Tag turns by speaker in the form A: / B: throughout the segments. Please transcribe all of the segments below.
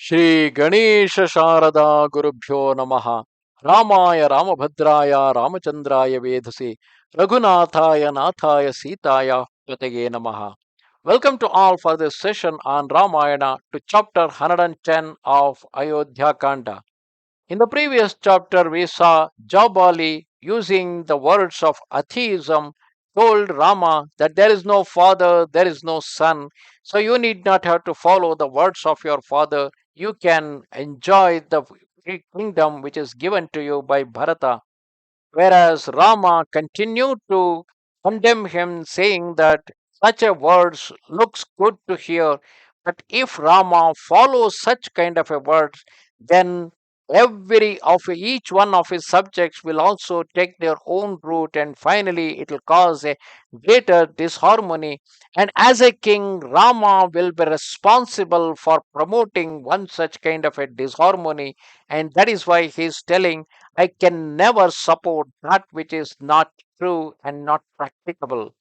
A: Shri Ganesha Sharada Gurubhyo Namaha Ramaya Ramabhadraya Ramachandraya Vedasi Raghunathaya Nathaya Sitaya Patage Namaha. Welcome to all for this session on Ramayana to chapter 110 of Ayodhya Kanda. In the previous chapter, we saw Jabali using the words of atheism told Rama that there is no father, there is no son, so you need not have to follow the words of your father. You can enjoy the kingdom which is given to you by Bharata. Whereas Rama continued to condemn him, saying that such a words looks good to hear, but if Rama follows such kind of a words, then each one of his subjects will also take their own route, and finally it will cause a greater disharmony. And as a king, Rama will be responsible for promoting one such kind of a disharmony, and that is why he is telling, I can never support that which is not true and not practicable.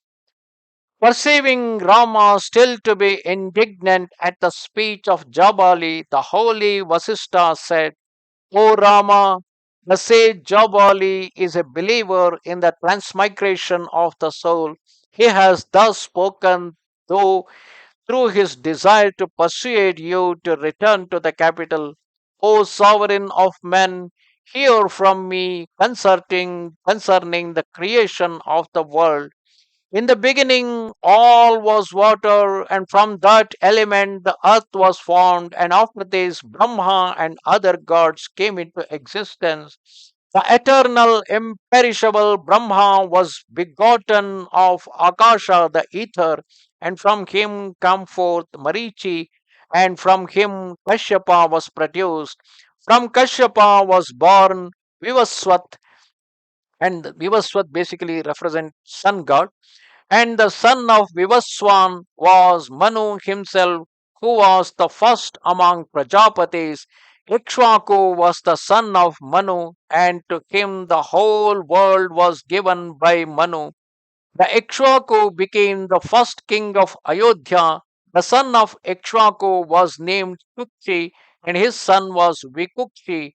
A: Perceiving Rama still to be indignant at the speech of Jabali, the holy Vasista said, O Rama, the sage Jabali is a believer in the transmigration of the soul. He has thus spoken, though through his desire to persuade you to return to the capital. O sovereign of men, hear from me concerning the creation of the world. In the beginning, all was water, and from that element the earth was formed, and after this, Brahma and other gods came into existence. The eternal, imperishable Brahma was begotten of Akasha, the ether, and from him come forth Marichi, and from him Kashyapa was produced. From Kashyapa was born Vivaswat, and Vivaswat basically represents sun god, and the son of Vivaswan was Manu himself, who was the first among Prajapatis. Ikshwaku was the son of Manu, and to him the whole world was given by Manu. The Ikshwaku became the first king of Ayodhya. The son of Ikshwaku was named Kukshi, and his son was Vikukshi,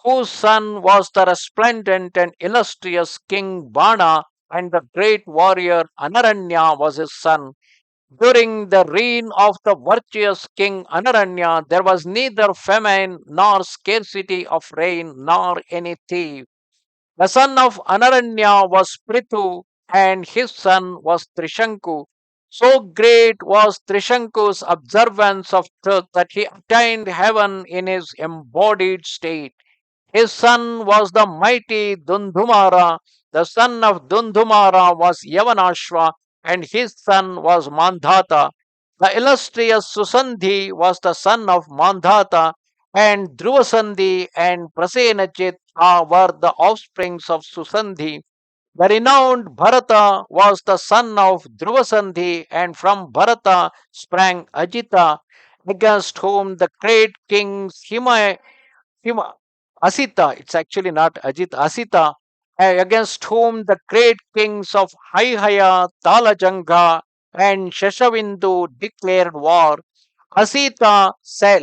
A: whose son was the resplendent and illustrious King Bana, and the great warrior Anaranya was his son. During the reign of the virtuous King Anaranya, there was neither famine nor scarcity of rain nor any thief. The son of Anaranya was Prithu, and his son was Trishanku. So great was Trishanku's observance of truth that he attained heaven in his embodied state. His son was the mighty Dundhumara. The son of Dundhumara was Yavanashva, and his son was Mandhata. The illustrious Susandhi was the son of Mandhata, and Dhruvasandhi and Prasenachit were the offsprings of Susandhi. The renowned Bharata was the son of Dhruvasandhi, and from Bharata sprang Ajita, against whom the great kings Hima, Asita, it's actually not Ajit, Asita, against whom the great kings of Haihaya, Talajanga, and Shashavindu declared war. Asita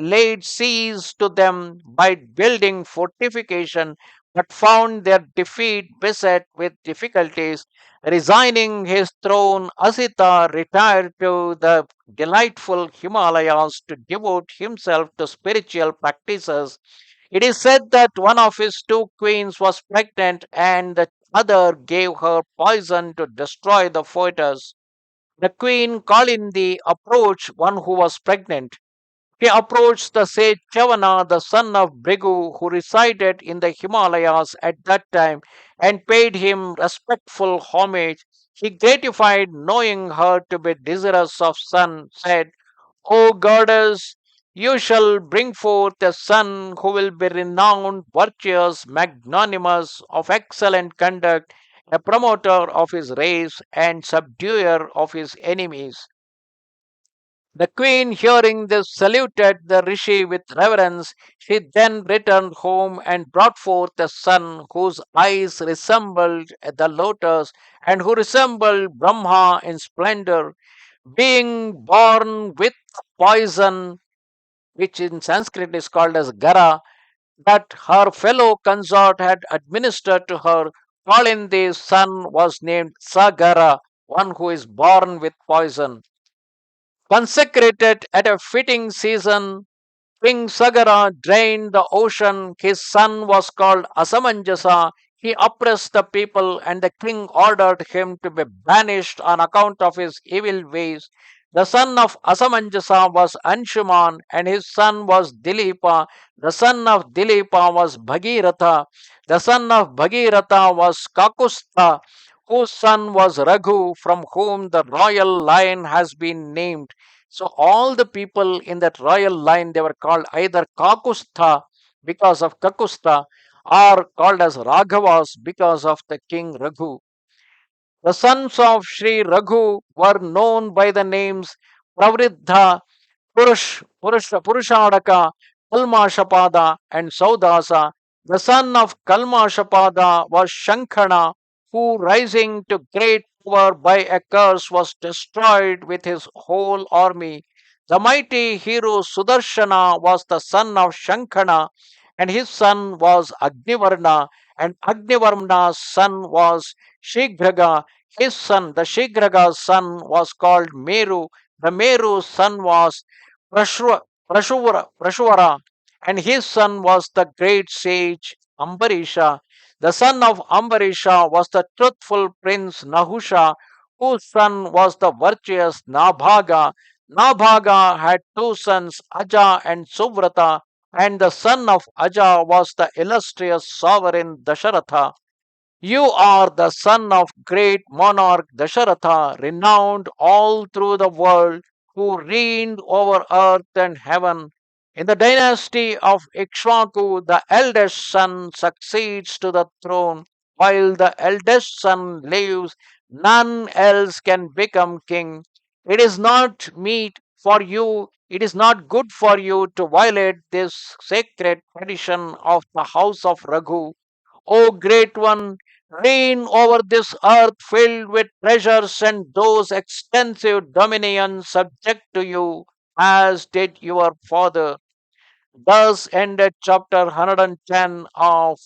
A: laid siege to them by building fortification, but found their defeat beset with difficulties. Resigning his throne, Asita retired to the delightful Himalayas to devote himself to spiritual practices. It is said that one of his two queens was pregnant, and the other gave her poison to destroy the fetus. The queen Kalindi approached one who was pregnant. He approached the sage Chavana, the son of Brigu, who resided in the Himalayas at that time, and paid him respectful homage. He, gratified knowing her to be desirous of son, said, O goddess, you shall bring forth a son who will be renowned, virtuous, magnanimous, of excellent conduct, a promoter of his race, and subduer of his enemies. The queen, hearing this, saluted the rishi with reverence. She then returned home and brought forth a son whose eyes resembled the lotus, and who resembled Brahma in splendor. Being born with poison, which in Sanskrit is called as Gara, that her fellow consort had administered to her, Kalindi's son was named Sagara, one who is born with poison. Consecrated at a fitting season, King Sagara drained the ocean. His son was called Asamanjasa. He oppressed the people, and the king ordered him to be banished on account of his evil ways. The son of Asamanjasa was Anshuman, and his son was Dilipa. The son of Dilipa was Bhagiratha. The son of Bhagiratha was Kakusta, whose son was Raghu, from whom the royal line has been named. So all the people in that royal line, they were called either Kakusta because of Kakusta, or called as Raghavas because of the king Raghu. The sons of Sri Raghu were known by the names Pravriddha, Purushadaka, Kalmashapada, and Saudasa. The son of Kalmashapada was Shankhana, who, rising to great power by a curse, was destroyed with his whole army. The mighty hero Sudarshana was the son of Shankhana, and his son was Agnivarna, and Agnivarna's son was Shigraga. His son, the Shigraga's son, was called Meru. The Meru's son was Prashuvara, and his son was the great sage Ambarisha. The son of Ambarisha was the truthful prince Nahusha, whose son was the virtuous Nabhaga. Nabhaga had two sons, Aja and Suvrata, and the son of Aja was the illustrious sovereign Dasharatha. You are the son of great monarch Dasharatha, renowned all through the world, who reigned over earth and heaven. In the dynasty of Ikshwaku, the eldest son succeeds to the throne. While the eldest son lives, none else can become king. It is not meet for you, it is not good for you to violate this sacred tradition of the house of Raghu. O great one, reign over this earth filled with treasures and those extensive dominions subject to you, as did your father. Thus ended chapter 110 of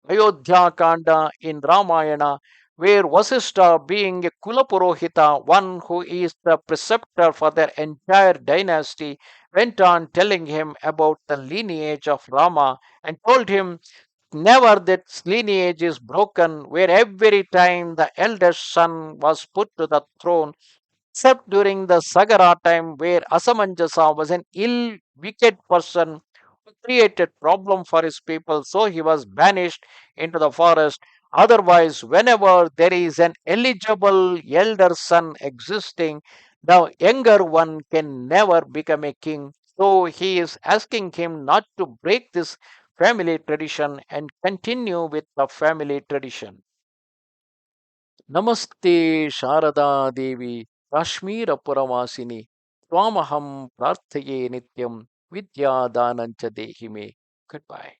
A: Ayodhya Kanda in Ramayana, where Vasista, being a Kulapurohita, one who is the preceptor for their entire dynasty, went on telling him about the lineage of Rama and told him never that lineage is broken, where every time the eldest son was put to the throne, except during the Sagara time, where Asamanjasa was an ill, wicked person who created problem for his people, so he was banished into the forest. Otherwise, whenever there is an eligible elder son existing, the younger one can never become a king. So he is asking him not to break this family tradition and continue with the family tradition. नमस्ते शारदा देवी काश्मीरपुरवासिनी त्वामहं प्रार्थये नित्यं विद्यादानं च देहि मे. Goodbye.